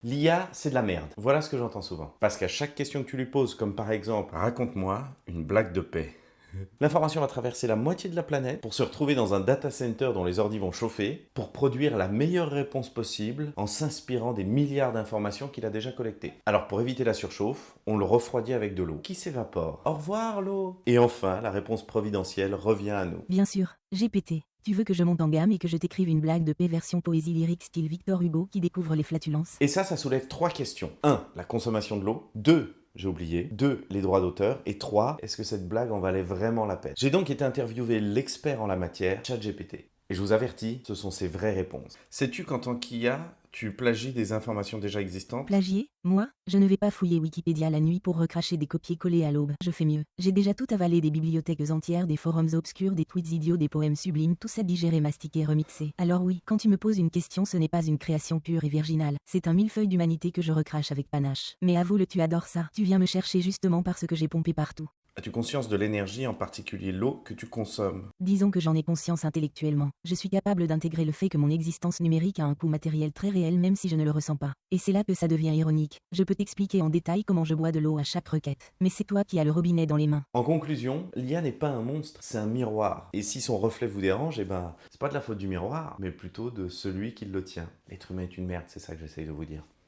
L'IA, c'est de la merde. Voilà ce que j'entends souvent. Parce qu'à chaque question que tu lui poses, comme par exemple, raconte-moi une blague de paix. L'information va traverser la moitié de la planète pour se retrouver dans un data center dont les ordis vont chauffer, pour produire la meilleure réponse possible en s'inspirant des milliards d'informations qu'il a déjà collectées. Alors pour éviter la surchauffe, on le refroidit avec de l'eau qui s'évapore. Au revoir l'eau. Et enfin, la réponse providentielle revient à nous. Bien sûr, GPT. Tu veux que je monte en gamme et que je t'écrive une blague de paix version poésie lyrique style Victor Hugo qui découvre les flatulences? Et ça soulève 3 questions. 1. La consommation de l'eau. 2. J'ai oublié. 2. Les droits d'auteur. Et 3. Est-ce que cette blague en valait vraiment la peine? J'ai donc été interviewé l'expert en la matière, ChatGPT. Et je vous avertis, ce sont ses vraies réponses. Sais-tu qu'en tant qu'IA, tu plagies des informations déjà existantes? Plagier? Moi? Je ne vais pas fouiller Wikipédia la nuit pour recracher des copier-coller à l'aube. Je fais mieux. J'ai déjà tout avalé, des bibliothèques entières, des forums obscurs, des tweets idiots, des poèmes sublimes, tout ça digéré, mastiqué, remixé. Alors oui, quand tu me poses une question, ce n'est pas une création pure et virginale. C'est un millefeuille d'humanité que je recrache avec panache. Mais avoue-le, tu adores ça. Tu viens me chercher justement parce que j'ai pompé partout. As-tu conscience de l'énergie, en particulier l'eau, que tu consommes? Disons que j'en ai conscience intellectuellement. Je suis capable d'intégrer le fait que mon existence numérique a un coût matériel très réel même si je ne le ressens pas. Et c'est là que ça devient ironique. Je peux t'expliquer en détail comment je bois de l'eau à chaque requête. Mais c'est toi qui as le robinet dans les mains. En conclusion, l'IA n'est pas un monstre, c'est un miroir. Et si son reflet vous dérange, c'est pas de la faute du miroir, mais plutôt de celui qui le tient. L'être humain est une merde, c'est ça que j'essaye de vous dire.